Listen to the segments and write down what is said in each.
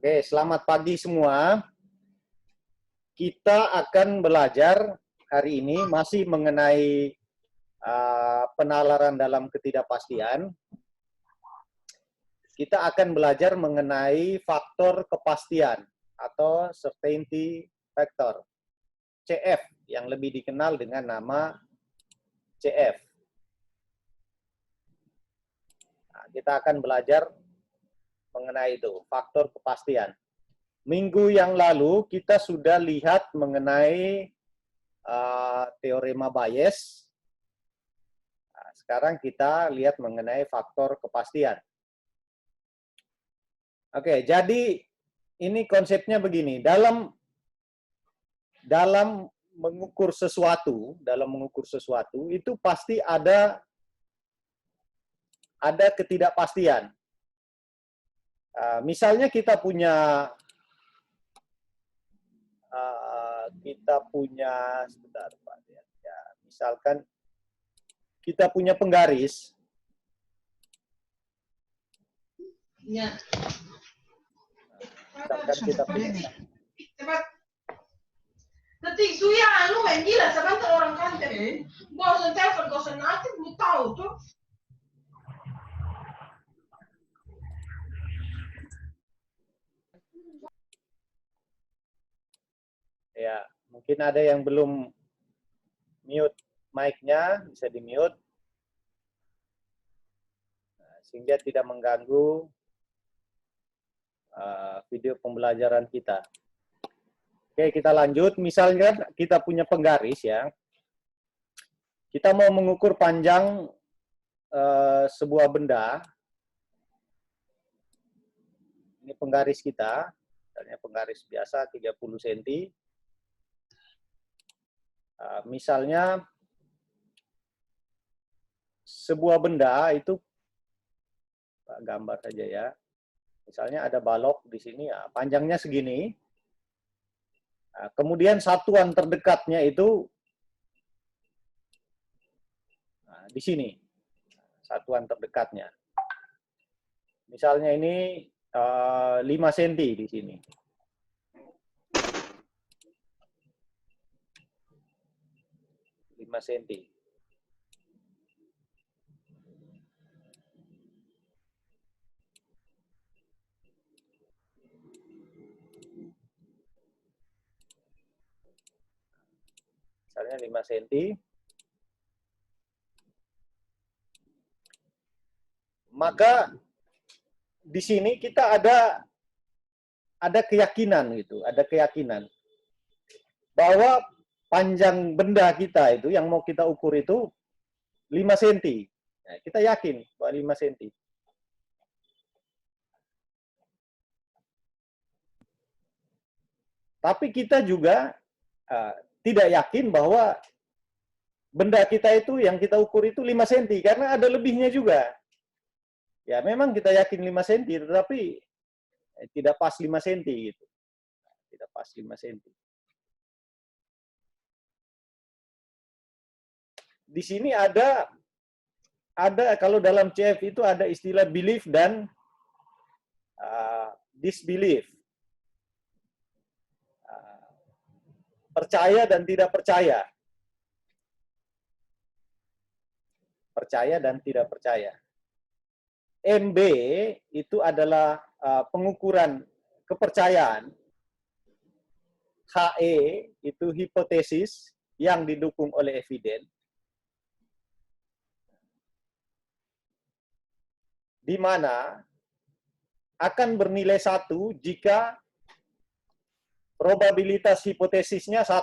Oke, selamat pagi semua. Kita akan belajar hari ini masih mengenai penalaran dalam ketidakpastian. Kita akan belajar mengenai faktor kepastian atau certainty factor, CF, yang lebih dikenal dengan nama CF. Nah, kita akan belajar mengenai itu, faktor kepastian. Minggu yang lalu kita sudah lihat mengenai teorema Bayes. Nah, sekarang kita lihat mengenai faktor kepastian. Oke, jadi ini konsepnya begini. Dalam mengukur sesuatu, itu pasti ada ketidakpastian. Misalnya kita punya sebentar Pak, ya, misalkan kita punya penggaris. Ya. Misalkan kita punya. Cepat. Nanti suya anu main gila sebentar orang kantor. Bosan telepon bosan nanti belum tahu tuh. Ya, mungkin ada yang belum mute mic-nya, bisa di-mute. Sehingga tidak mengganggu video pembelajaran kita. Oke, kita lanjut. Misalnya kita punya penggaris ya. Kita mau mengukur panjang sebuah benda. Ini penggaris kita. Misalnya penggaris biasa 30 cm. Misalnya sebuah benda itu, gambar saja ya. Misalnya ada balok di sini, ya, panjangnya segini. Kemudian satuan terdekatnya itu di sini, satuan terdekatnya. Misalnya ini 5 cm di sini. Cm. Misalnya 5 cm. Maka di sini kita ada keyakinan gitu, ada keyakinan bahwa panjang benda kita itu yang mau kita ukur itu 5 cm. Nah, kita yakin bahwa 5 cm. Tapi kita juga tidak yakin bahwa benda kita itu yang kita ukur itu 5 cm karena ada lebihnya juga. Ya, memang kita yakin 5 cm tetapi tidak pas 5 cm gitu. Tidak pas 5 cm. Di sini ada kalau dalam CF itu ada istilah belief dan disbelief. Percaya dan tidak percaya. Percaya dan tidak percaya. MB itu adalah pengukuran kepercayaan. HE itu hipotesis yang didukung oleh eviden. Di mana akan bernilai 1 jika probabilitas hipotesisnya 1.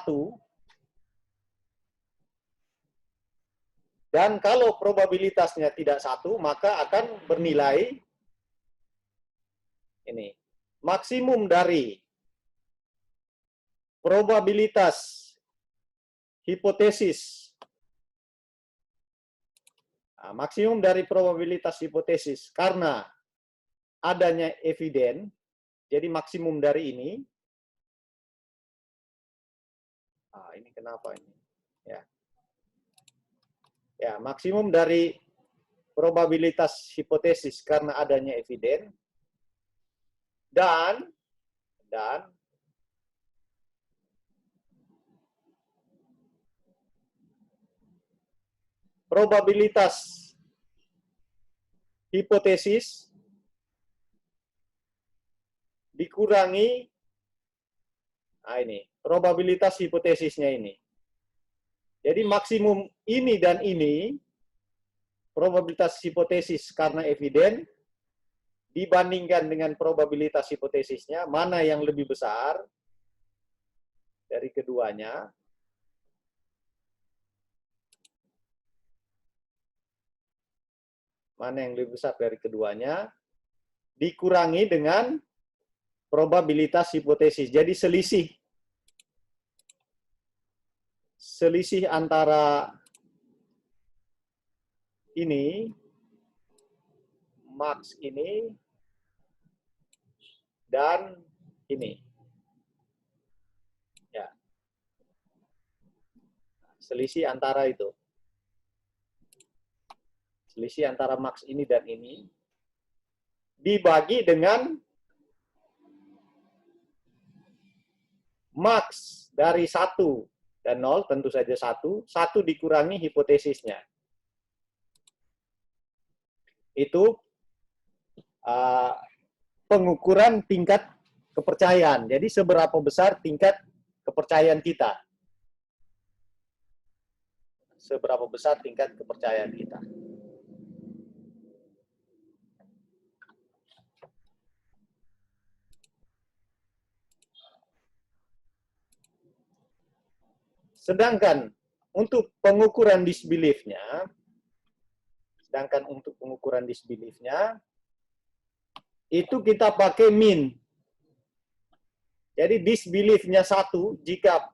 Dan kalau probabilitasnya tidak 1, maka akan bernilai ini. Maksimum dari probabilitas hipotesis. Nah, maksimum dari probabilitas hipotesis karena adanya eviden, jadi maksimum dari ini. Ini kenapa ini? Ya, maksimum dari probabilitas hipotesis karena adanya eviden. Dan dan probabilitas hipotesis dikurangi, nah ini, probabilitas hipotesisnya ini. Jadi maksimum ini dan ini, probabilitas hipotesis karena eviden, dibandingkan dengan probabilitas hipotesisnya, mana yang lebih besar dari keduanya. Mana yang lebih besar dari keduanya, dikurangi dengan probabilitas hipotesis. Jadi selisih antara ini, max ini, dan ini. Ya. Selisih antara itu. Selisih antara max ini dan ini dibagi dengan max dari 1 dan 0, tentu saja 1 dikurangi hipotesisnya. Itu pengukuran tingkat kepercayaan. Jadi seberapa besar tingkat kepercayaan kita. Seberapa besar tingkat kepercayaan kita. Sedangkan untuk pengukuran disbelief-nya, itu kita pakai min. Jadi disbelief-nya 1 jika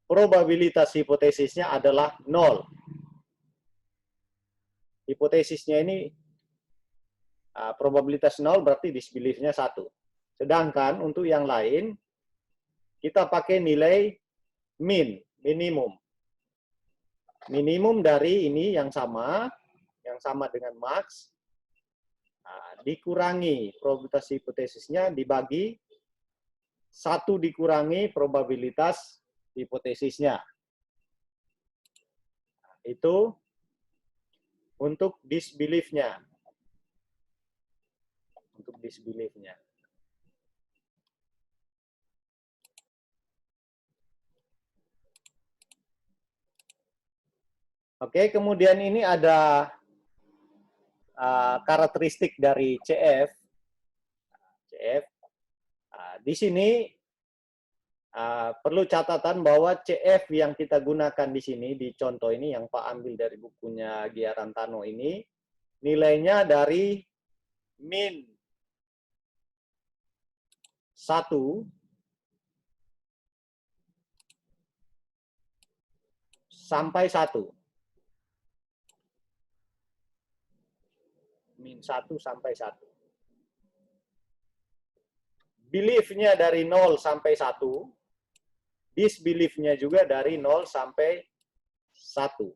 probabilitas hipotesisnya adalah 0. Hipotesisnya ini probabilitas 0 berarti disbelief-nya 1. Sedangkan untuk yang lain kita pakai nilai minimum. Minimum dari ini yang sama dengan max, dikurangi probabilitas hipotesisnya dibagi 1 dikurangi probabilitas hipotesisnya. Itu untuk disbelief-nya. Untuk disbelief-nya. Oke, kemudian ini ada karakteristik dari CF. Di sini perlu catatan bahwa CF yang kita gunakan di sini, di contoh ini yang Pak ambil dari bukunya Giarantano ini, nilainya dari min 1 sampai 1. Min 1 sampai 1. Belief-nya dari 0 sampai 1. Disbelief-nya juga dari 0 sampai 1.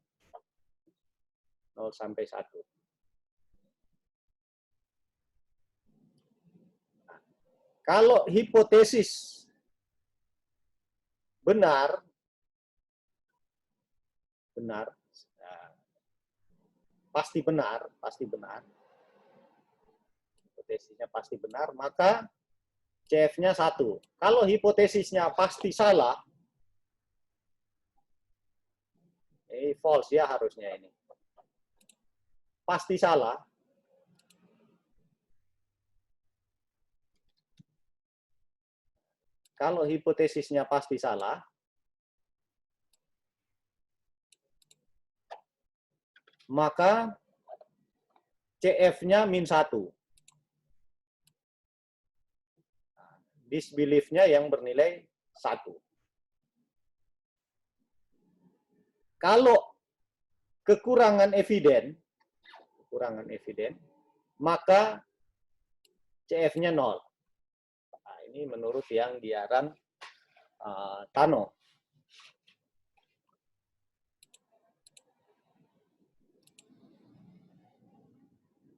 0 sampai 1. Kalau hipotesis benar, pasti benar, hipotesisnya pasti benar, maka CF-nya 1. Kalau hipotesisnya pasti salah, ini false ya harusnya ini. Pasti salah. Kalau hipotesisnya pasti salah, maka CF-nya min 1. Disbelief-nya yang bernilai 1. Kalau kekurangan eviden, maka CF-nya 0. Nah, ini menurut yang Giarantano.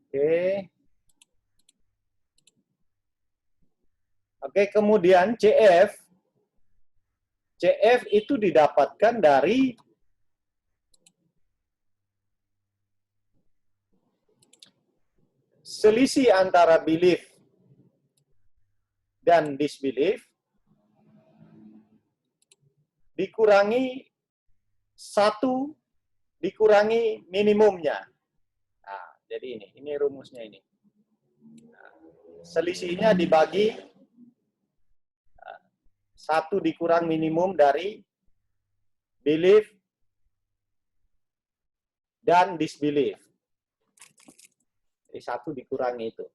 Oke. Oke, kemudian CF itu didapatkan dari selisih antara belief dan disbelief dikurangi 1 dikurangi minimumnya. Nah, jadi ini rumusnya ini. Nah, selisihnya dibagi 1 dikurang minimum dari belief dan disbelief. Jadi 1 dikurangi itu.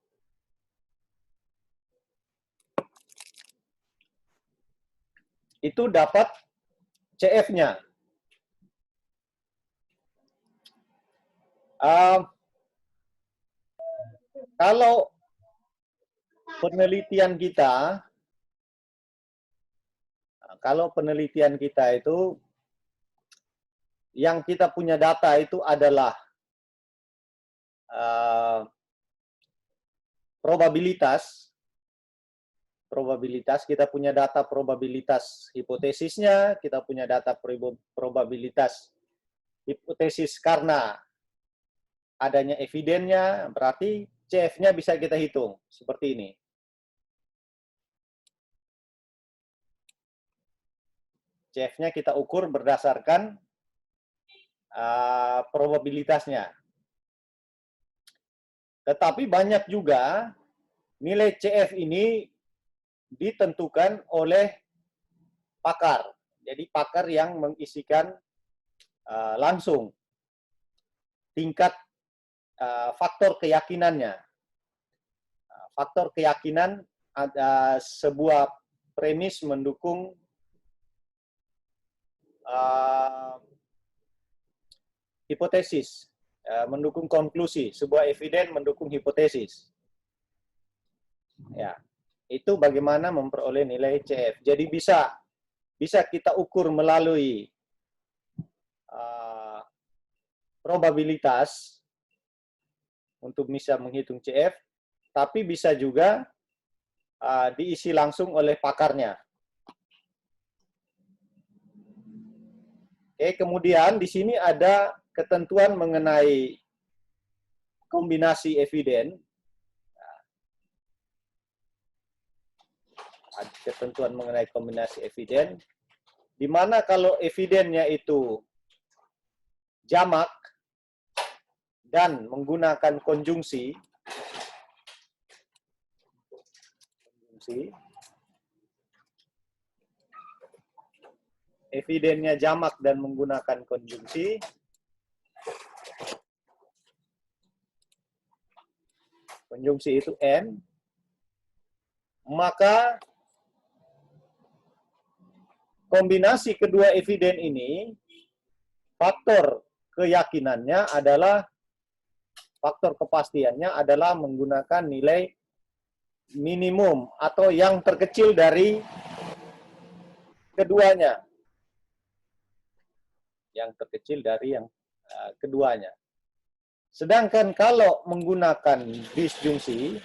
Itu dapat CF-nya. Kalau penelitian kita itu yang kita punya data itu adalah probabilitas, kita punya data probabilitas hipotesisnya, kita punya data probabilitas hipotesis karena adanya evidennya, berarti CF-nya bisa kita hitung seperti ini. CF-nya kita ukur berdasarkan probabilitasnya. Tetapi banyak juga nilai CF ini ditentukan oleh pakar. Jadi pakar yang mengisikan langsung tingkat faktor keyakinannya. Faktor keyakinan ada sebuah premis mendukung hipotesis, mendukung konklusi, sebuah eviden mendukung hipotesis. Ya, itu bagaimana memperoleh nilai CF. Jadi bisa kita ukur melalui probabilitas untuk bisa menghitung CF, tapi bisa juga diisi langsung oleh pakarnya. Oke, kemudian di sini ada ketentuan mengenai kombinasi eviden. Ada ketentuan mengenai kombinasi eviden, di mana kalau evidennya itu jamak dan menggunakan konjungsi, evidennya jamak dan menggunakan konjungsi, konjungsi itu N, maka kombinasi kedua eviden ini, faktor keyakinannya adalah, faktor kepastiannya adalah menggunakan nilai minimum atau yang terkecil dari keduanya. Yang terkecil dari yang keduanya. Sedangkan kalau menggunakan disjungsi,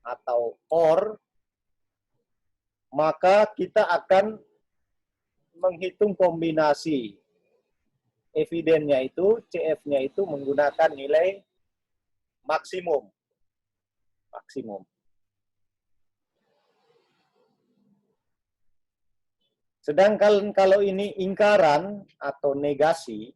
atau OR, maka kita akan menghitung kombinasi evidennya itu, CF-nya itu menggunakan nilai maksimum. Sedangkan kalau ini ingkaran atau negasi,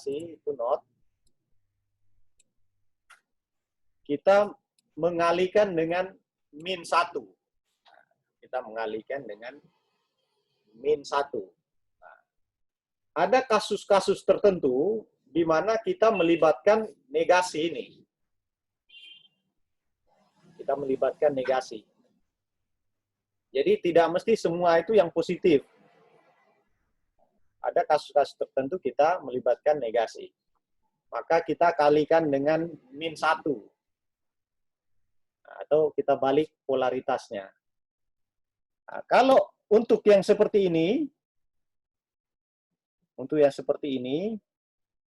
itu not, kita mengalihkan dengan min 1. Kita mengalihkan dengan min 1. Nah, ada kasus-kasus tertentu di mana kita melibatkan negasi ini. Kita melibatkan negasi. Jadi tidak mesti semua itu yang positif. Ada kasus-kasus tertentu kita melibatkan negasi. Maka kita kalikan dengan min 1. Nah, atau kita balik polaritasnya. Nah, kalau untuk yang seperti ini,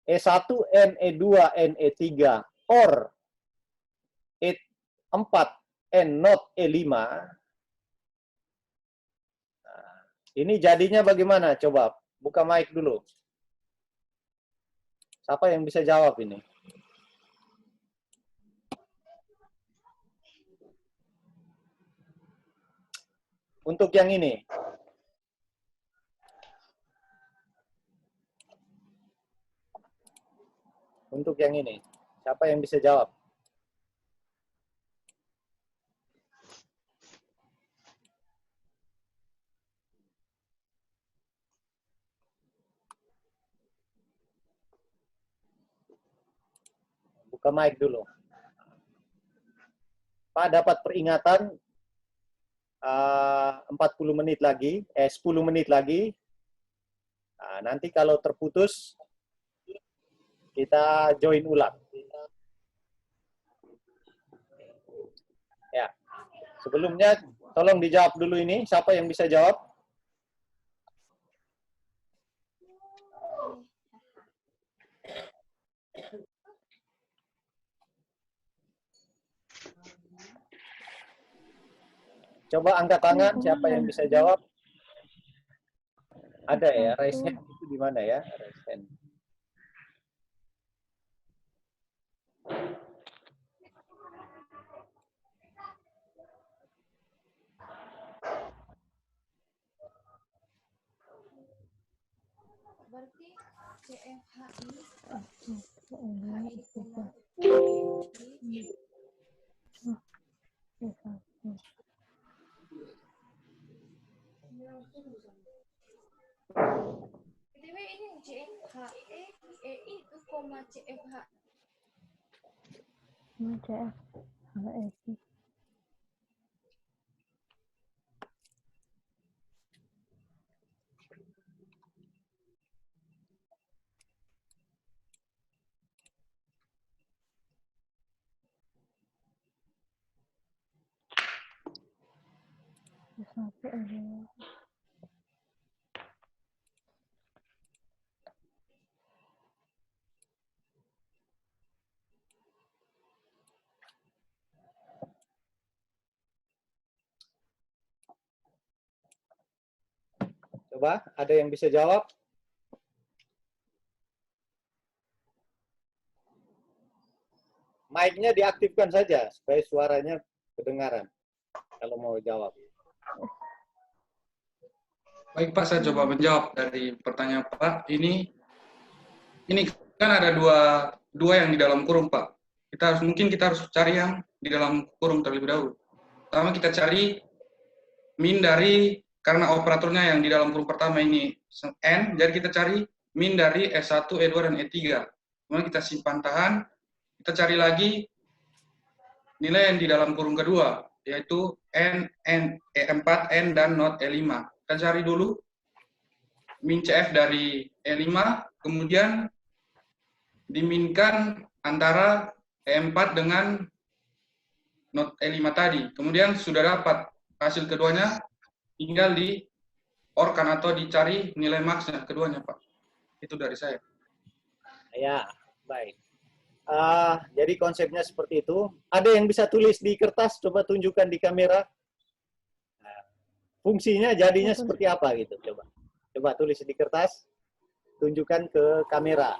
E1, Ne2, Ne3, or E4, N0, E5, nah, ini jadinya bagaimana? Coba buka mic dulu. Siapa yang bisa jawab ini? Untuk yang ini. Untuk yang ini. Siapa yang bisa jawab? Buka mic dulu. Pak dapat peringatan 40 menit lagi, 10 menit lagi. Nah, nanti kalau terputus, kita join ulang. Ya. Sebelumnya, tolong dijawab dulu ini. Siapa yang bisa jawab? Coba angkat tangan, siapa yang bisa jawab? Ada ya, raise hand itu di mana ya? Raise hand. Berarti CFHI BTW ini CFHE itu koma CFH Coba, ada yang bisa jawab? Mic-nya diaktifkan saja, supaya suaranya kedengaran. Kalau mau jawab. Baik Pak, saya coba menjawab dari pertanyaan Pak. Ini kan ada dua yang di dalam kurung Pak. Mungkin kita harus cari yang di dalam kurung terlebih dahulu. Pertama kita cari min dari, karena operatornya yang di dalam kurung pertama ini N, jadi kita cari min dari E1, E2, dan E3. Kemudian kita simpan tahan, kita cari lagi nilai yang di dalam kurung kedua, yaitu N, E4, N, dan not E5. Kita cari dulu min CF dari E5, kemudian diminkan antara E4 dengan not E5 tadi. Kemudian sudah dapat hasil keduanya, tinggal di OR-kan atau dicari nilai maksnya keduanya, Pak. Itu dari saya. Ya, baik. Jadi konsepnya seperti itu. Ada yang bisa tulis di kertas, coba tunjukkan di kamera. Nah, fungsinya jadinya seperti apa gitu, coba. Coba tulis di kertas, tunjukkan ke kamera.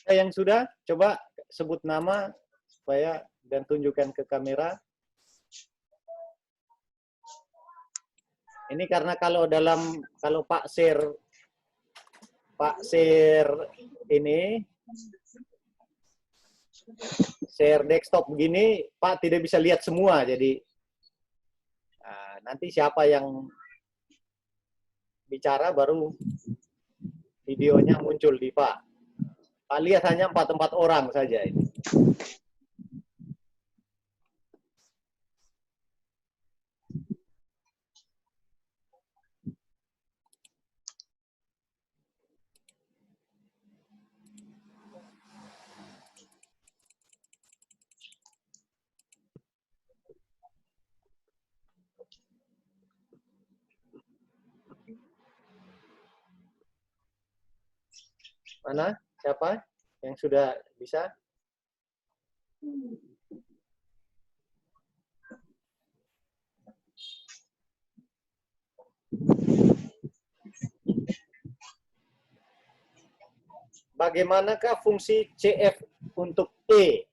Yang sudah, coba sebut nama supaya dan tunjukkan ke kamera. Ini karena kalau Pak share ini, share desktop begini, Pak tidak bisa lihat semua. Jadi nanti siapa yang bicara baru videonya muncul di Pak. Pak lihat hanya 4 orang saja ini. Mana? Siapa yang sudah bisa? Bagaimanakah fungsi CF untuk E?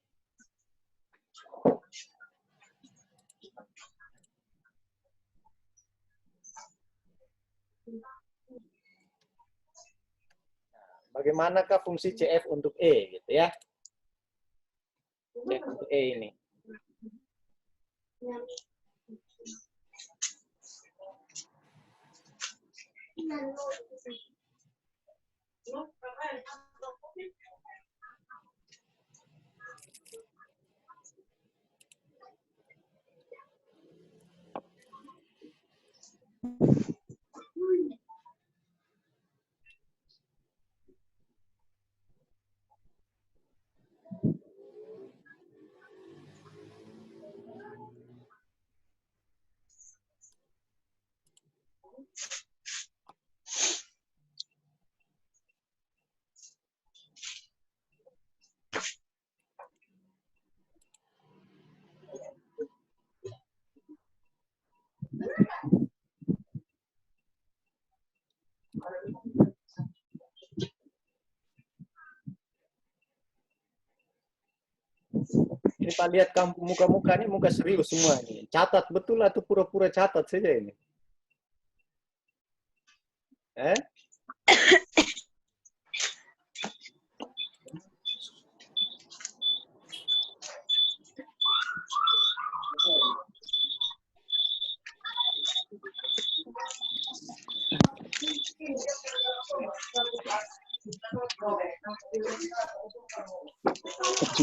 Bagaimanakah fungsi CF untuk E, gitu ya? CF untuk E ini. Ini Pak lihat muka-muka ini muka serius semua ini. Catat betul atau pura-pura catat saja ini?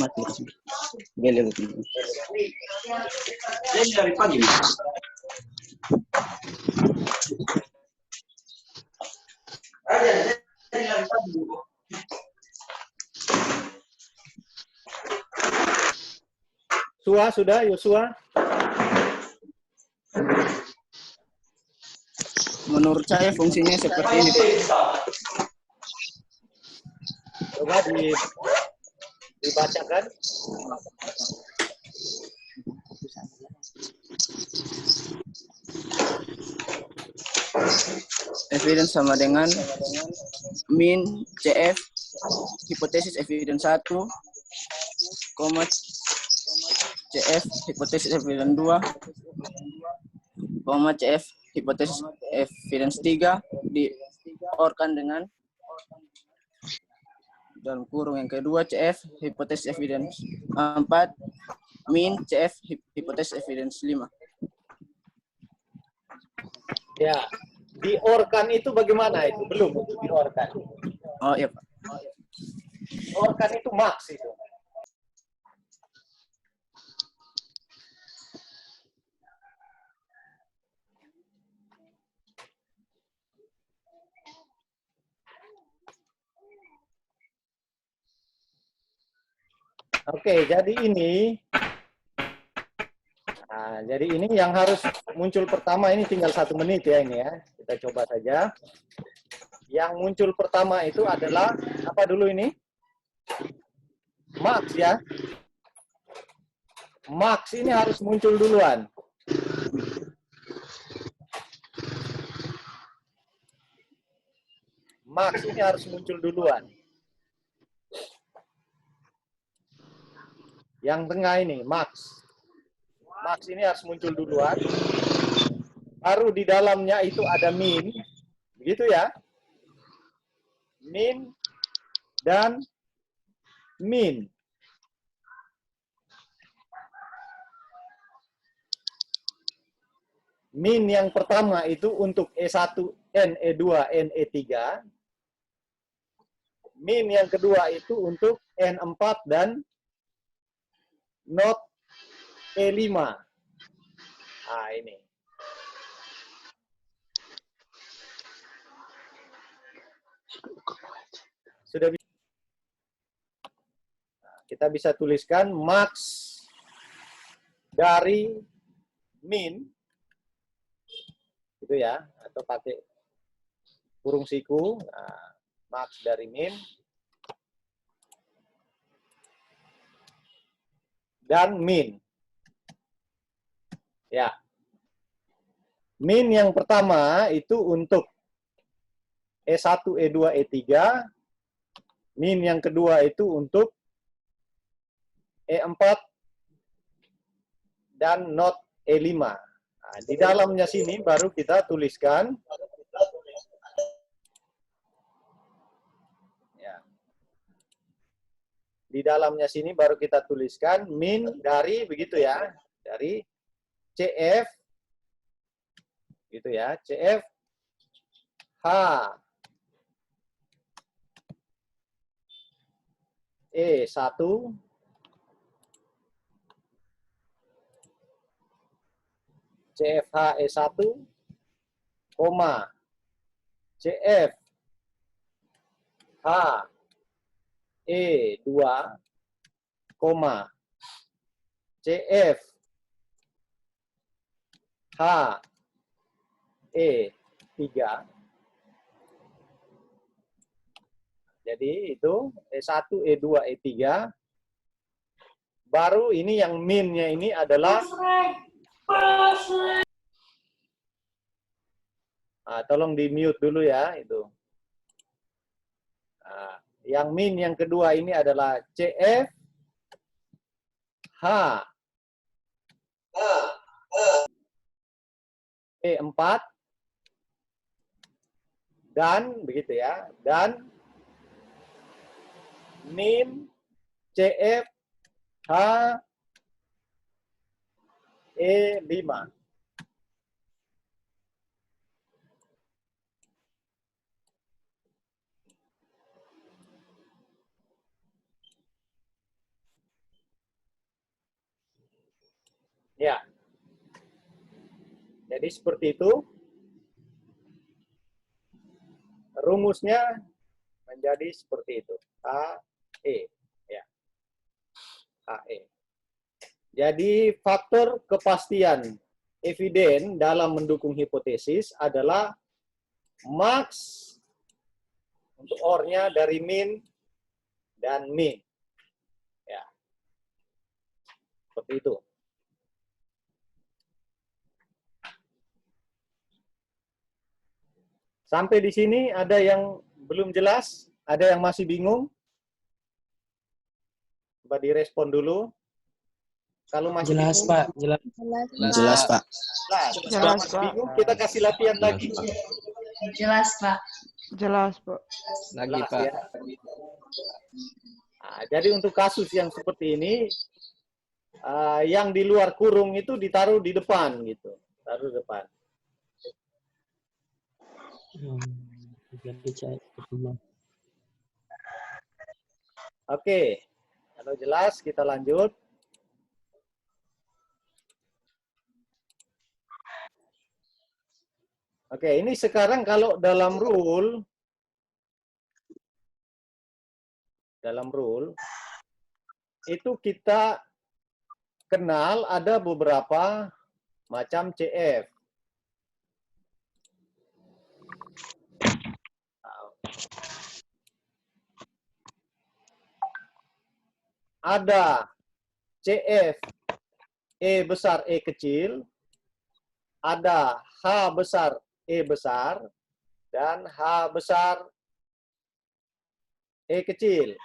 Mati. Gele betul. Dari pagi. Sudah, Yosua? Menurut saya fungsinya seperti ini, Pak. Coba dibacakan. Evidence sama dengan min CF hipotesis evidence 1, CF hipotesis evidence 2, CF hipotesis evidence 3 diorkan dengan dalam kurung yang kedua CF hipotesis evidence 4 min CF hipotesis evidence 5. Ya, diorkan itu bagaimana itu? Belum untuk diorkan. Oh iya, Pak. Orkan itu maks itu. Oke, jadi ini yang harus muncul pertama ini tinggal 1 menit ya ini ya. Kita coba saja. Yang muncul pertama itu adalah apa dulu ini? Max ya. Max ini harus muncul duluan. Max ini harus muncul duluan. Yang tengah ini, max. Max ini harus muncul duluan. Baru di dalamnya itu ada min. Begitu ya. Min dan min. Min yang pertama itu untuk E1, NE2, NE3. Min yang kedua itu untuk N4 dan not E5. Nah, ini. Sudah bisa. Nah, kita bisa tuliskan max dari min, gitu ya, atau pakai kurung siku. Nah, max dari min dan min. Ya. Min yang pertama itu untuk E1, E2, E3. Min yang kedua itu untuk E4 dan not E5. Nah, di dalamnya sini baru kita tuliskan ya. Di dalamnya sini baru kita tuliskan min dari begitu ya, dari CF gitu ya, CF H E1 CFH E1 koma CF H E2 koma CF H E3. Jadi itu E1, E2, E3. Baru ini yang minnya ini adalah tolong di mute dulu ya itu. Yang min yang kedua ini adalah CF H E4 dan begitu ya, dan min CF H E5. Ya. Jadi seperti itu. Rumusnya menjadi seperti itu. HE. Ya. HE. Jadi faktor kepastian eviden dalam mendukung hipotesis adalah max untuk OR-nya dari min dan min. Ya. Seperti itu. Sampai di sini ada yang belum jelas? Ada yang masih bingung? Coba direspon dulu. Kalau masih Jelas, bingung, Pak. Jelas. Jelas, Pak. Kalau masih bingung, kita kasih latihan lagi. Jelas, Pak. Jelas, Pak. Lagi, Jelas, Pak. ya. Nah, jadi untuk kasus yang seperti ini, yang di luar kurung itu ditaruh di depan gitu, taruh di depan. Oke, kalau jelas kita lanjut. Oke, ini sekarang kalau dalam rule itu kita kenal ada beberapa macam CF. Ada CF E besar E kecil, ada H besar E besar, dan H besar E kecil.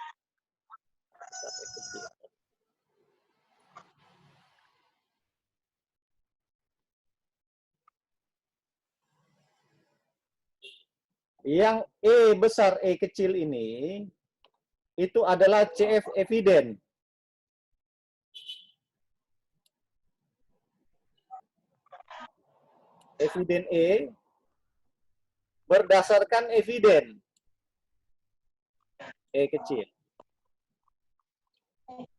Yang E besar E kecil ini itu adalah CF eviden. Eviden E berdasarkan eviden E kecil.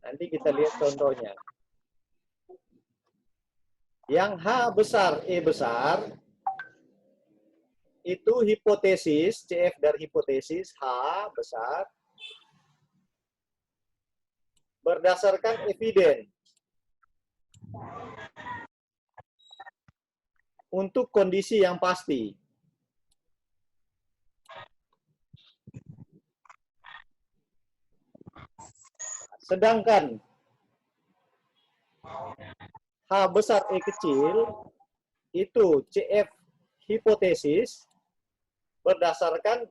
Nanti kita lihat contohnya. Yang H besar E besar itu hipotesis, CF dari hipotesis H besar berdasarkan eviden untuk kondisi yang pasti. Sedangkan H besar E kecil itu CF hipotesis berdasarkan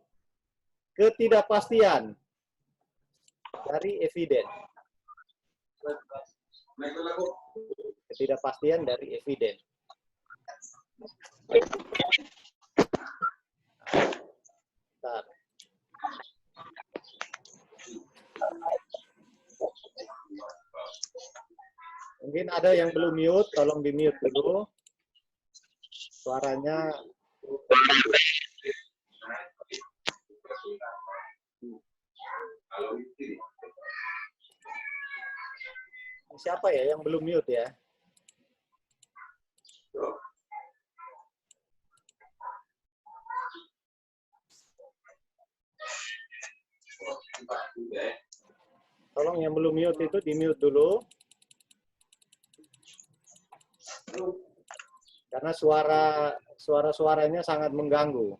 ketidakpastian dari eviden. Ketidakpastian dari eviden. Bentar. Mungkin ada yang belum mute, tolong di mute dulu. Suaranya. Siapa ya yang belum mute ya? Tolong yang belum mute itu di mute dulu. Karena suaranya sangat mengganggu.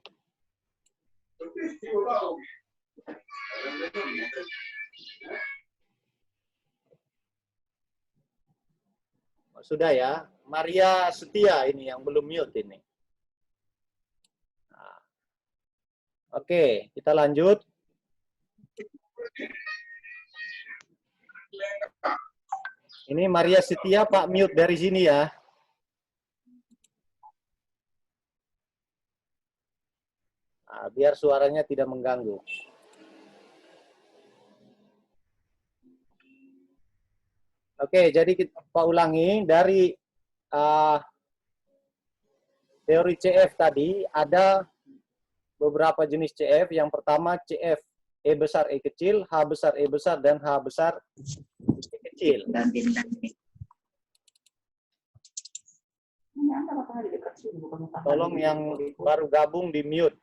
Sudah ya, Maria Setia ini yang belum mute ini. Nah. Oke, kita lanjut. Ini Maria Setia, Pak mute dari sini ya. Nah, biar suaranya tidak mengganggu. Oke, jadi kita ulangi dari teori CF tadi ada beberapa jenis CF. Yang pertama CF E besar E kecil, H besar E besar, dan H besar E kecil. Tolong yang baru gabung di mute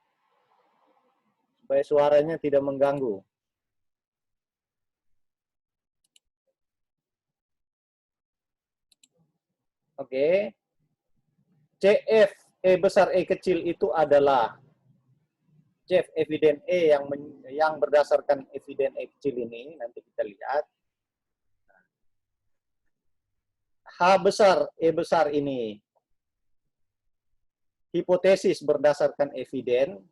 supaya suaranya tidak mengganggu. Oke. CF E besar E kecil itu adalah CF eviden E yang berdasarkan eviden E kecil ini, nanti kita lihat. H besar E besar ini hipotesis berdasarkan eviden.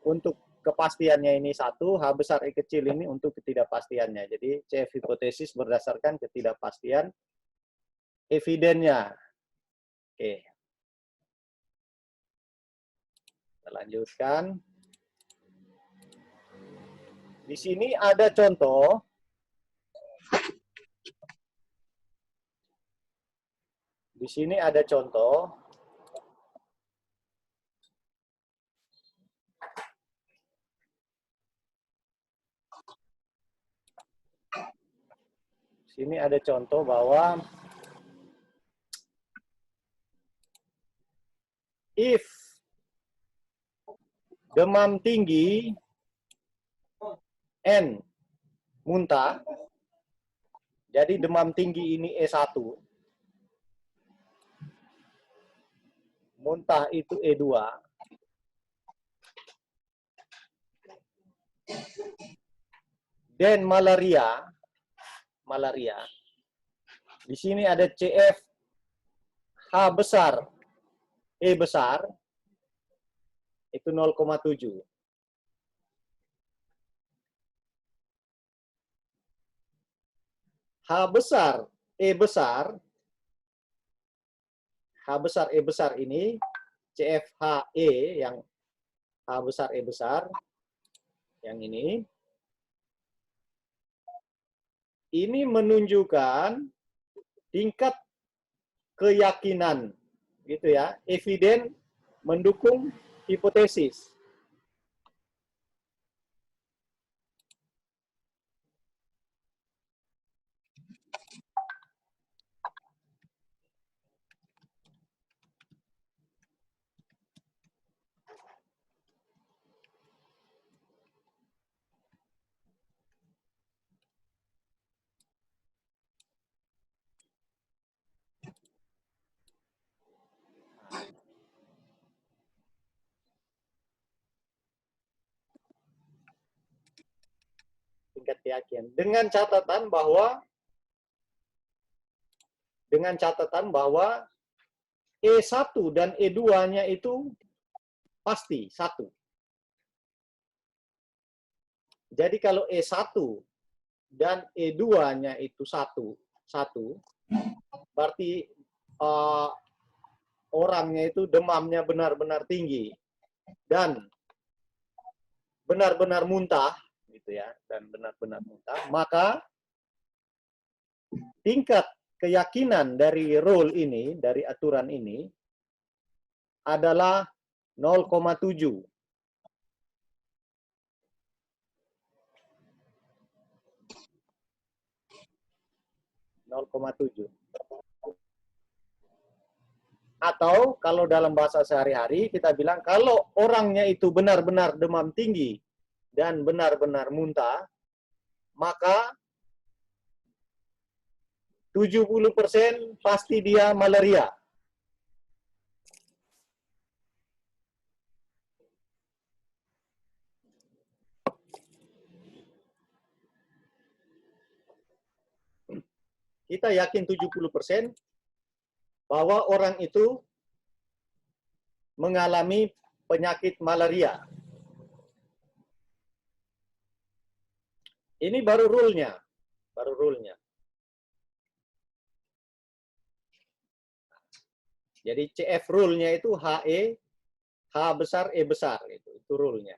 Untuk kepastiannya ini 1, H besar E kecil ini untuk ketidakpastiannya. Jadi CF hipotesis berdasarkan ketidakpastian evidennya. Oke. Kita lanjutkan. Di sini ada contoh. Di sini ada contoh. Sini ada contoh bahwa if demam tinggi N muntah, jadi demam tinggi ini E1, muntah itu E2, dan malaria, di sini ada CF H besar E besar, itu 0,7. H besar E besar, H besar E besar ini CFHE yang H besar E besar, yang ini menunjukkan tingkat keyakinan, gitu ya, eviden mendukung hipotesis. Tingkat keyakinan dengan catatan bahwa E1 dan E2-nya itu pasti satu. Jadi kalau E1 dan E2-nya itu satu, berarti orangnya itu demamnya benar-benar tinggi dan benar-benar muntah, gitu ya, dan benar-benar muntah, maka tingkat keyakinan dari rule ini, dari aturan ini adalah 0,7. Atau kalau dalam bahasa sehari-hari kita bilang kalau orangnya itu benar-benar demam tinggi dan benar-benar muntah, maka 70% pasti dia malaria. Kita yakin 70% bahwa orang itu mengalami penyakit malaria. Ini baru rule-nya. Jadi CF rule-nya itu HE, H besar, E besar. Itu rule-nya.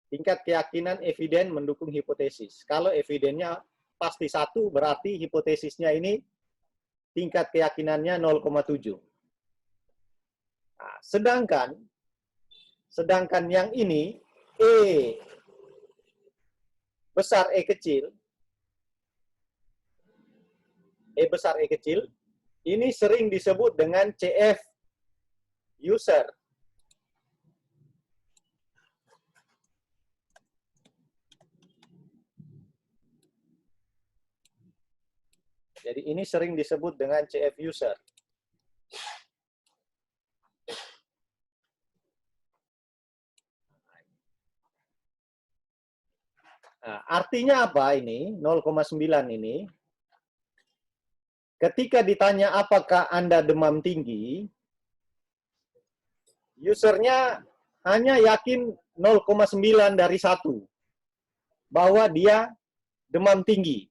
Tingkat keyakinan eviden mendukung hipotesis. Kalau evidennya pasti satu, berarti hipotesisnya ini tingkat keyakinannya 0,7. Nah, sedangkan yang ini, E besar E kecil, E besar E kecil, ini sering disebut dengan CF user. Jadi ini sering disebut dengan CF user. Nah, artinya apa ini? 0,9 ini. Ketika ditanya apakah Anda demam tinggi, usernya hanya yakin 0,9 dari 1 bahwa dia demam tinggi.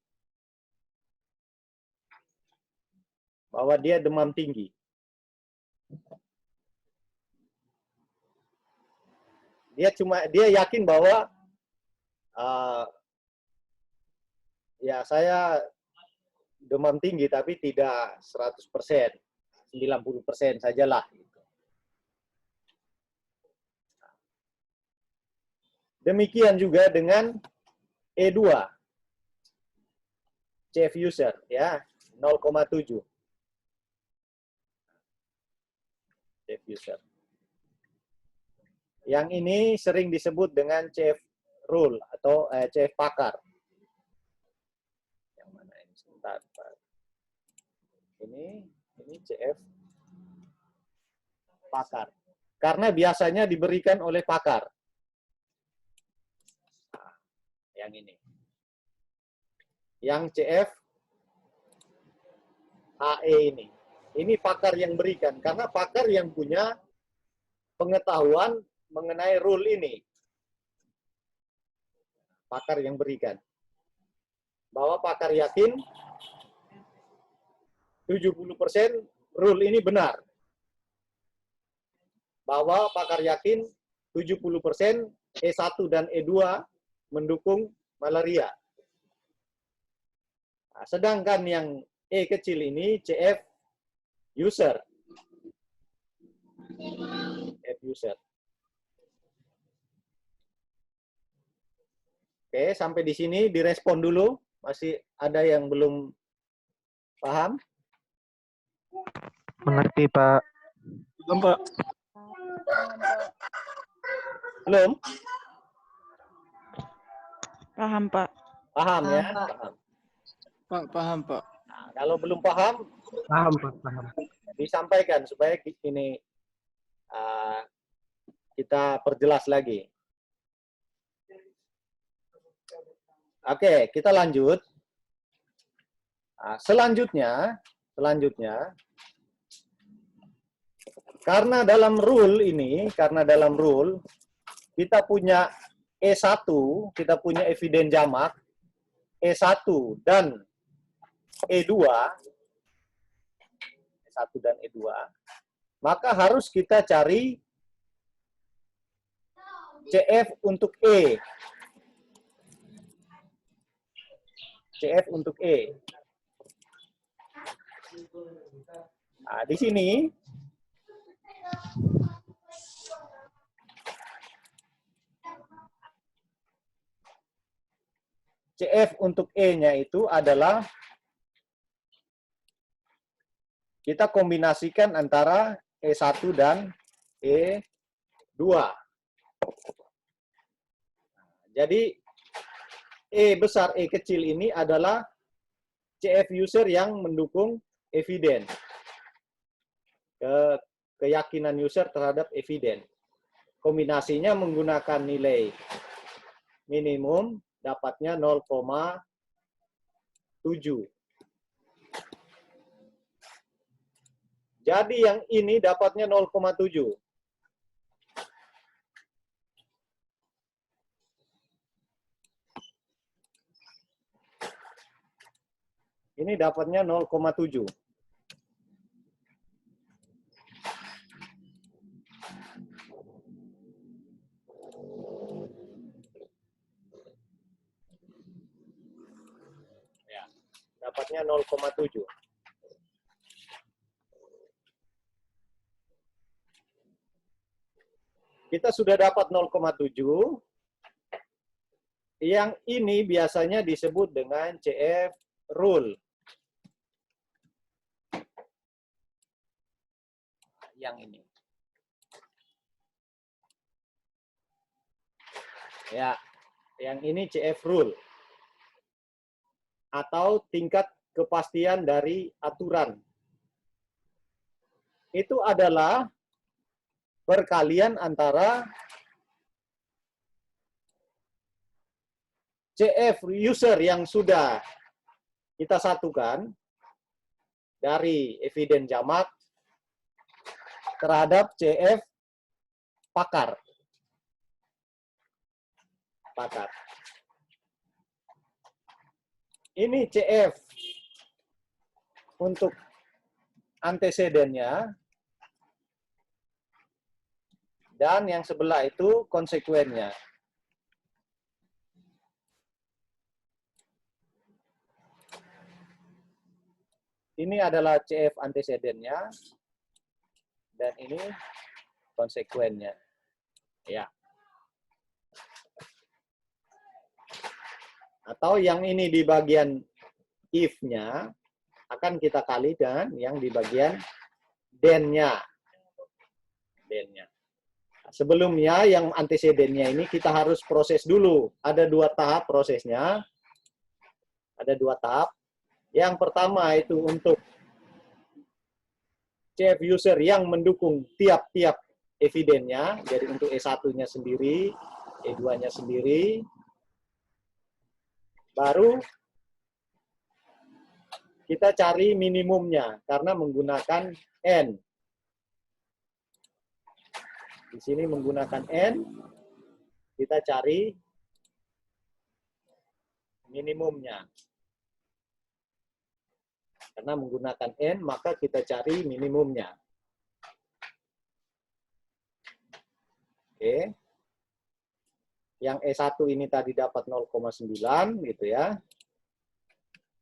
Bahwa dia demam tinggi. Dia yakin bahwa ya saya demam tinggi tapi tidak 100%, 90% sajalah. Demikian juga dengan E2, CF user, ya, 0,7. CF user. Yang ini sering disebut dengan CF rule atau CF pakar. Yang mana ini? Sebentar. Ini CF pakar. Karena biasanya diberikan oleh pakar. Nah, yang ini. Yang CF HE ini. Ini pakar yang berikan. Karena pakar yang punya pengetahuan mengenai rule ini. Pakar yang berikan. Bahwa pakar yakin 70% rule ini benar. Bahwa pakar yakin 70% E1 dan E2 mendukung malaria. Nah, sedangkan yang E kecil ini CF user. CF user. Oke, sampai di sini direspon dulu. Masih ada yang belum paham? Mengerti, Pak. Belum, Pak. Belum? Paham, Pak. Paham ya? Paham, Pak. Paham. Pak, paham, Pak. Nah, kalau belum paham, Paham, Pak. Paham. disampaikan supaya ini kita perjelas lagi. Oke, kita lanjut. Nah, selanjutnya, karena dalam rule kita punya E1, kita punya eviden jamak, E1 dan E2, maka harus kita cari CF untuk E. CF untuk E. Nah, di sini CF untuk E-nya itu adalah kita kombinasikan antara E1 dan E2. Jadi E besar, E kecil ini adalah CF user yang mendukung eviden. Keyakinan user terhadap eviden. Kombinasinya menggunakan nilai minimum, dapatnya 0,7. Jadi yang ini dapatnya 0,7. Ini dapatnya 0,7. Ya, dapatnya 0,7. Kita sudah dapat 0,7. Yang ini biasanya disebut dengan CF rule. Yang ini. Ya, yang ini CF rule. Atau tingkat kepastian dari aturan. Itu adalah perkalian antara CF user yang sudah kita satukan dari eviden jamak terhadap CF pakar. Ini CF untuk antecedennya. Dan yang sebelah itu konsekuennya. Ini adalah CF antecedennya. Dan ini konsekuennya. Ya. Atau yang ini di bagian if-nya akan kita kali dengan yang di bagian then-nya. Sebelumnya yang antecedennya ini kita harus proses dulu. Ada 2 tahap prosesnya. Ada 2 tahap. Yang pertama itu untuk CF user yang mendukung tiap-tiap evidennya. Jadi untuk E1-nya sendiri, E2-nya sendiri. Baru kita cari minimumnya karena menggunakan N. Di sini menggunakan N, kita cari minimumnya. Karena menggunakan N, maka kita cari minimumnya. Oke. Yang E1 ini tadi dapat 0,9 gitu ya.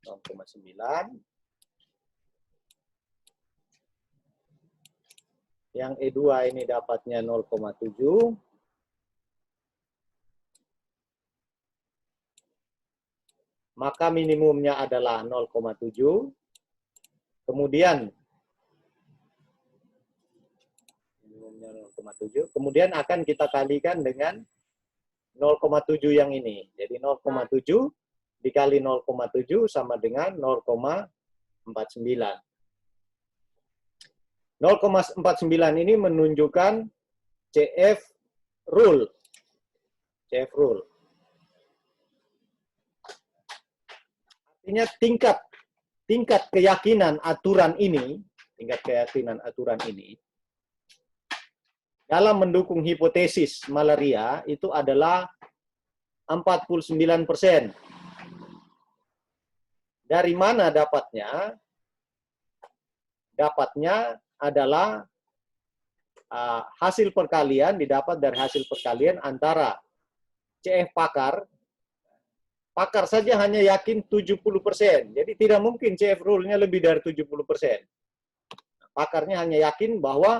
0,9. Yang E2 ini dapatnya 0,7. Maka minimumnya adalah 0,7. Kemudian minimumnya 0,7. Kemudian akan kita kalikan dengan 0,7 yang ini. Jadi 0,7 dikali 0,7 sama dengan 0,49. 0,49 ini menunjukkan CF rule. CF rule. Artinya tingkat keyakinan aturan ini dalam mendukung hipotesis malaria itu adalah 49%. Dari mana dapatnya? Dapatnya adalah hasil perkalian, didapat dari hasil perkalian antara CF pakar. Pakar saja hanya yakin 70%. Jadi tidak mungkin CF rule-nya lebih dari 70%. Pakarnya hanya yakin bahwa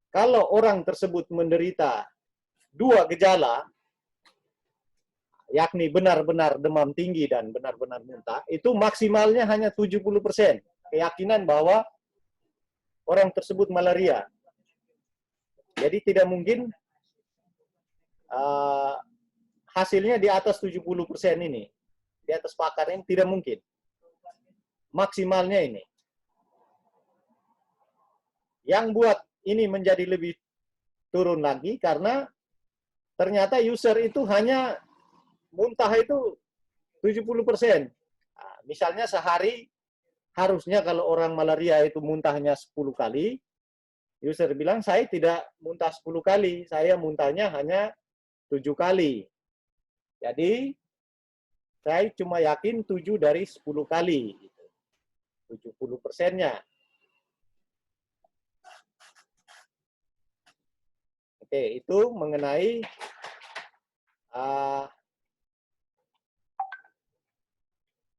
kalau orang tersebut menderita dua gejala, yakni benar-benar demam tinggi dan benar-benar muntah, itu maksimalnya hanya 70%. Keyakinan bahwa orang tersebut malaria. Jadi tidak mungkin hasilnya di atas 70% ini. Di atas pakar ini tidak mungkin. Maksimalnya ini. Yang buat ini menjadi lebih turun lagi karena ternyata user itu hanya muntah itu 70%. Nah, misalnya sehari harusnya kalau orang malaria itu muntahnya 10 kali, user bilang saya tidak muntah 10 kali, saya muntahnya hanya 7 kali. Jadi, saya cuma yakin 7 dari 10 kali. 70%-nya. Oke, itu mengenai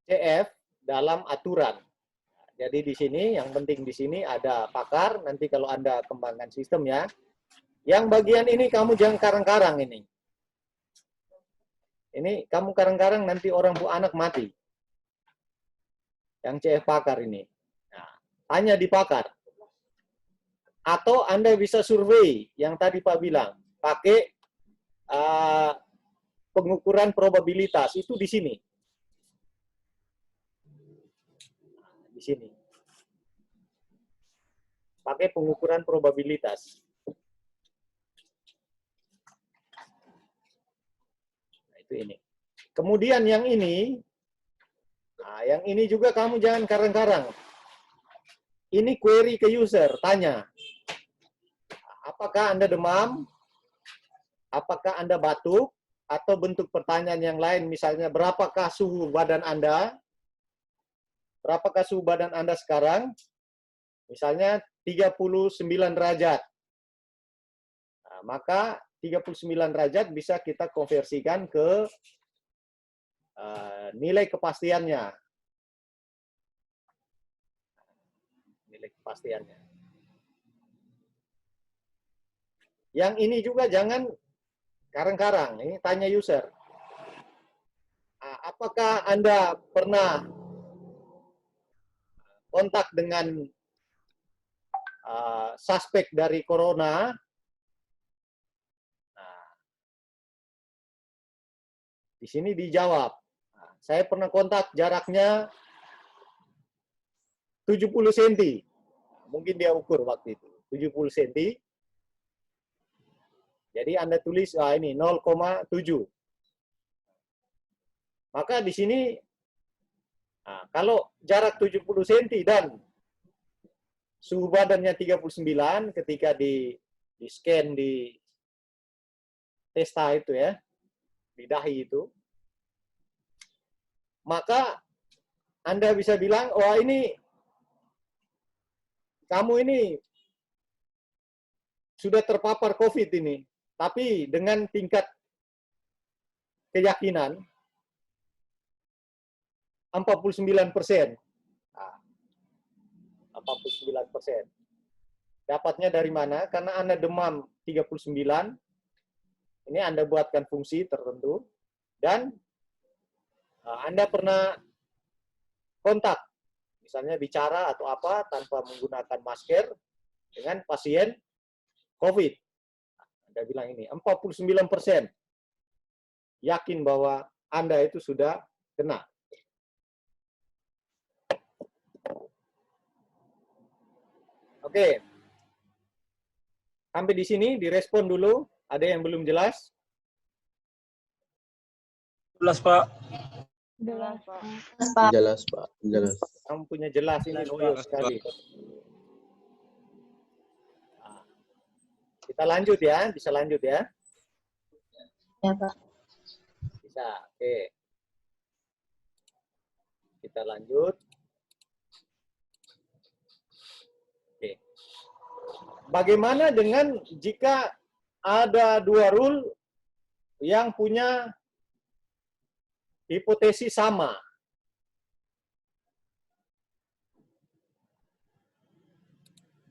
CF dalam aturan. Jadi di sini, yang penting di sini ada pakar, nanti kalau Anda kembangkan sistem ya. Yang bagian ini kamu jangan karang-karang ini. Ini kamu karang-karang nanti orang anak mati. Yang CF pakar ini. Nah, tanya di pakar. Atau Anda bisa survei yang tadi Pak bilang. Pakai pengukuran probabilitas. Itu di sini. Di sini. Pakai pengukuran probabilitas. Ini. Kemudian yang ini, nah yang ini juga kamu jangan karang-karang. Ini query ke user, tanya, apakah Anda demam? Apakah Anda batuk? Atau bentuk pertanyaan yang lain, misalnya berapakah suhu badan Anda? Berapakah suhu badan Anda sekarang? Misalnya 39 derajat. Nah, maka 39 derajat bisa kita konversikan ke nilai kepastiannya. Nilai kepastiannya. Yang ini juga jangan karang-karang. Ini tanya user. Apakah Anda pernah kontak dengan suspek dari corona? Di sini dijawab. Nah, saya pernah kontak jaraknya 70 cm. Mungkin dia ukur waktu itu. 70 cm. Jadi Anda tulis ini 0,7. Maka di sini kalau jarak 70 cm dan suhu badannya 39 ketika di scan di testa itu ya, di dahi itu, maka Anda bisa bilang, wah ini, kamu ini sudah terpapar COVID ini, tapi dengan tingkat keyakinan 49%. Nah, 49%. Dapatnya dari mana? Karena Anda demam 39, ini Anda buatkan fungsi tertentu, dan Anda pernah kontak, misalnya bicara atau apa tanpa menggunakan masker dengan pasien COVID. Anda bilang ini, 49% yakin bahwa Anda itu sudah kena. Oke. Sampai di sini, direspon dulu. Ada yang belum jelas? Jelas, Pak. Jelas, Pak. Jelas. Kamu punya jelas, ini loyo sekali. Nah, kita lanjut ya, bisa lanjut ya? Ya, Pak. Bisa, oke. Kita lanjut. Oke. Bagaimana dengan jika ada dua rule yang punya hipotesis sama?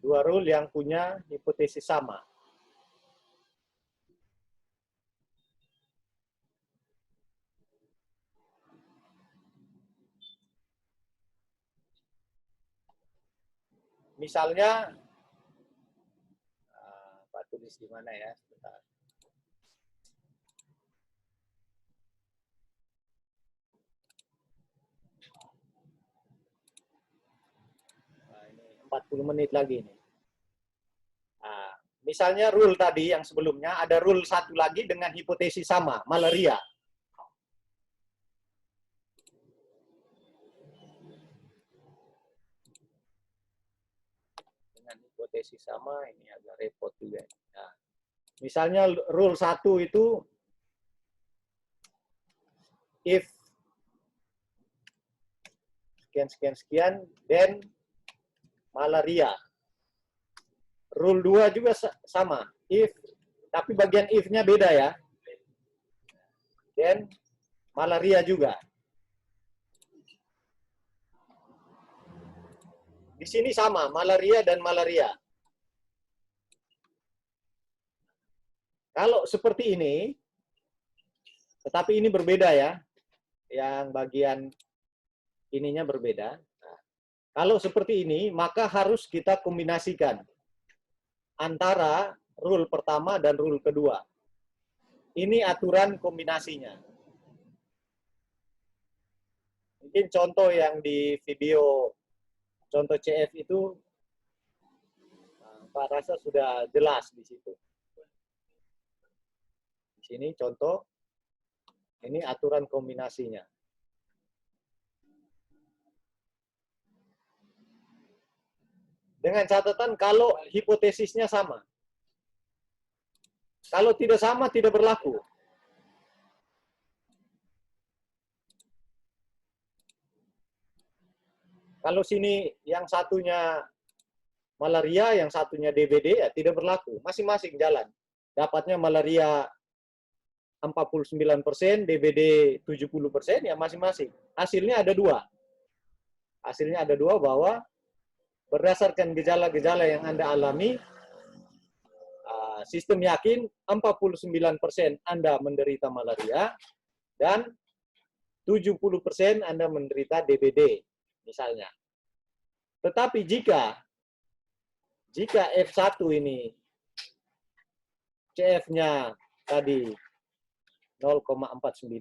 Dua rule yang punya hipotesis sama. Misalnya, Pak tulis di mana ya? Sebentar. Nah, ini 40 menit lagi nih. Nah, misalnya rule tadi yang sebelumnya, ada rule satu lagi dengan hipotesis sama, malaria. Hipotesis sama, ini agak repot juga. Nah, misalnya rule 1 itu if sekian then malaria. Rule 2 juga sama, if, tapi bagian if-nya beda ya. Then malaria juga. Di sini sama, malaria dan malaria. Kalau seperti ini, tetapi ini berbeda ya, yang bagian ininya berbeda. Nah, kalau seperti ini, maka harus kita kombinasikan antara rule pertama dan rule kedua. Ini aturan kombinasinya. Mungkin contoh yang di video contoh CF itu, Pak rasa sudah jelas di situ. Di sini contoh, ini aturan kombinasinya. Dengan catatan kalau hipotesisnya sama. Kalau tidak sama, tidak berlaku. Kalau sini yang satunya malaria, yang satunya DBD, ya tidak berlaku. Masing-masing jalan. Dapatnya malaria 49%, DBD 70%, ya masing-masing. Hasilnya ada dua. Hasilnya ada dua bahwa berdasarkan gejala-gejala yang Anda alami, sistem yakin 49% Anda menderita malaria, dan 70% Anda menderita DBD, misalnya. Tetapi jika F1 ini CF-nya tadi 0,49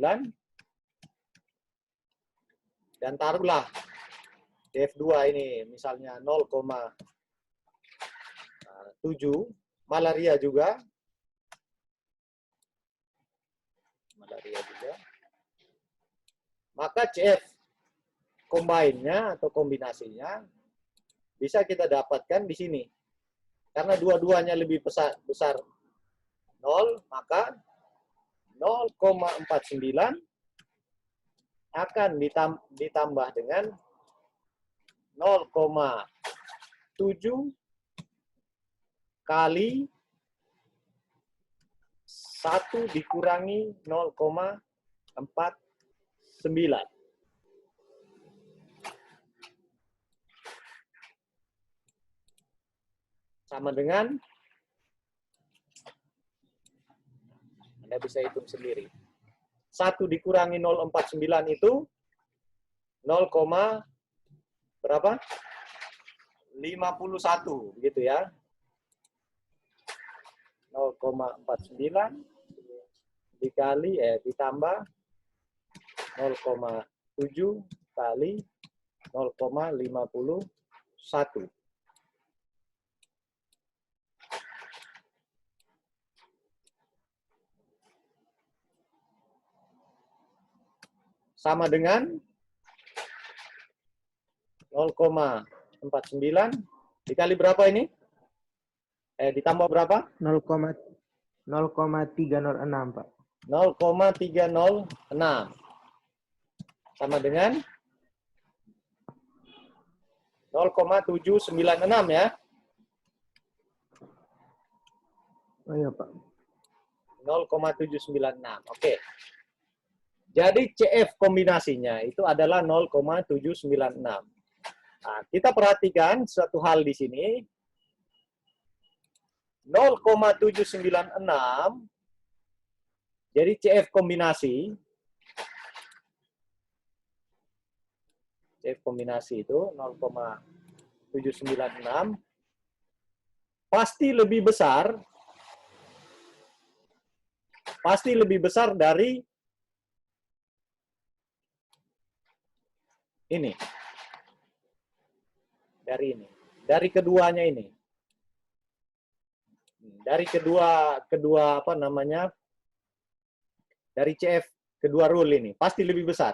dan taruhlah F2 ini misalnya 0,7, malaria juga, maka CF combine-nya atau kombinasinya bisa kita dapatkan di sini. Karena dua-duanya lebih besar 0, maka 0,49 akan ditambah dengan 0,7 kali 1 dikurangi 0,49. 49. Sama dengan, Anda bisa hitung sendiri. 1 dikurangi 0,49 itu 0, berapa? 51, begitu ya. 0,49 dikali, ditambah 0,7 kali 0,51. Sama dengan 0,49 dikali berapa ini? Ditambah berapa? 0,306, Pak. 0,306. Sama dengan 0,796 ya. Oh iya, Pak. 0,796. Oke. Jadi CF kombinasinya itu adalah 0,796. Nah, kita perhatikan suatu hal di sini. 0,796. Jadi CF kombinasi itu 0,796 pasti lebih besar dari ini. Dari keduanya ini. Dari kedua apa namanya? Dari CF kedua rule ini pasti lebih besar.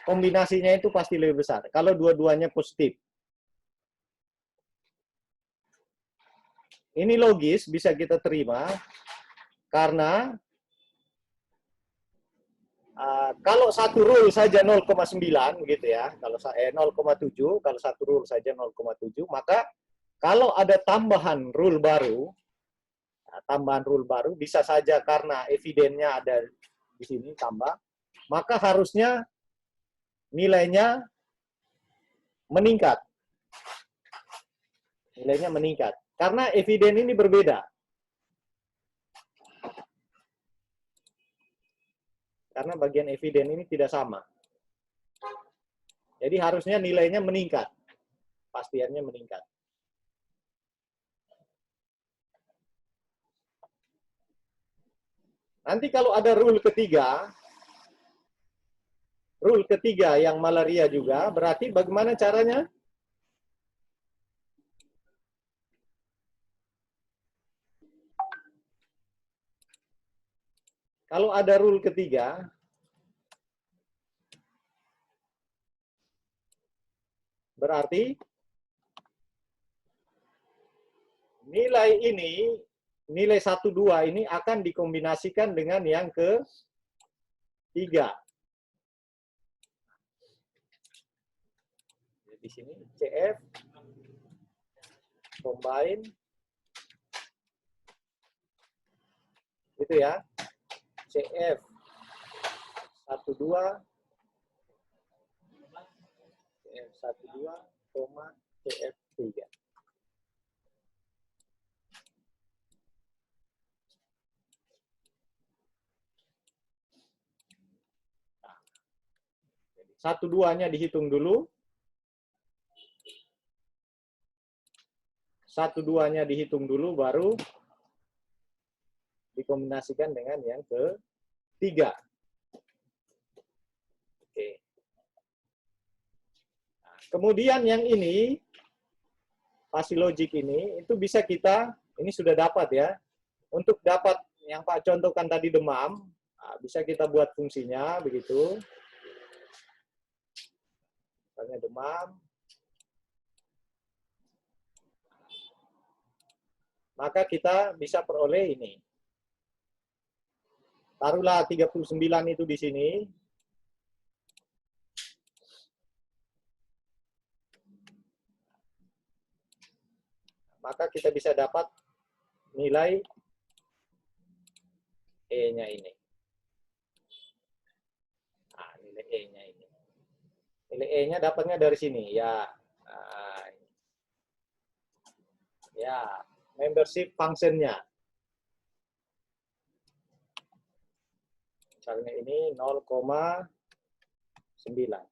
Kombinasinya itu pasti lebih besar kalau dua-duanya positif. Ini logis, bisa kita terima karena kalau satu rule saja 0,9 gitu ya, kalau 0,7, kalau satu rule saja 0,7, maka kalau ada tambahan rule baru bisa saja karena evidennya ada di sini tambah, maka harusnya nilainya meningkat. Nilainya meningkat karena eviden ini berbeda. Karena bagian eviden ini tidak sama. Jadi harusnya nilainya meningkat. Pastiannya meningkat. Nanti kalau ada rule ketiga yang malaria juga, berarti bagaimana caranya? Kalau ada rule ketiga, berarti nilai ini, nilai 1, 2 ini akan dikombinasikan dengan yang ketiga. Di sini CF combine itu ya. CF 12 CF 12, CF 3. Satu duanya dihitung dulu. 1, 2-nya dihitung dulu, baru dikombinasikan dengan yang ketiga. Oke. Nah, kemudian yang ini, pasti logik ini, itu bisa kita, ini sudah dapat ya. Untuk dapat yang Pak contohkan tadi demam, nah, bisa kita buat fungsinya begitu. Misalnya demam. Maka kita bisa peroleh ini. Taruhlah 39 itu di sini. Maka kita bisa dapat nilai E-nya ini. E-nya ini. Nilai E-nya dapatnya dari sini, ya. Nah, ya, membership function-nya. Misalnya ini 0,9.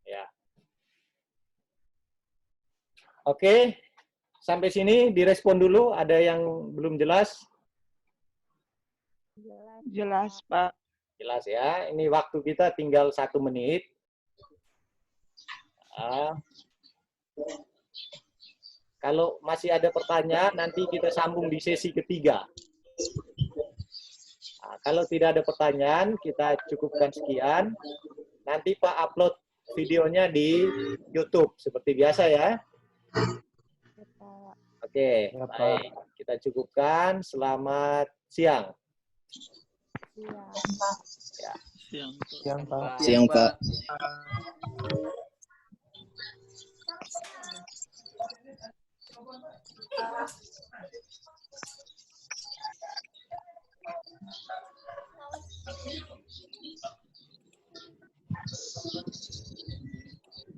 Ya. Oke, sampai sini direspon dulu. Ada yang belum jelas? Jelas, Pak. Jelas ya. Ini waktu kita tinggal 1 menit. Kalau masih ada pertanyaan, nanti kita sambung di sesi ketiga. Nah, kalau tidak ada pertanyaan, kita cukupkan sekian. Nanti Pak upload videonya di YouTube seperti biasa ya. Oke, Ya, Pak. baik. Kita cukupkan. Selamat siang. Ya. Siang, Pak. Siang, Pak.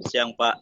Siang, Pak.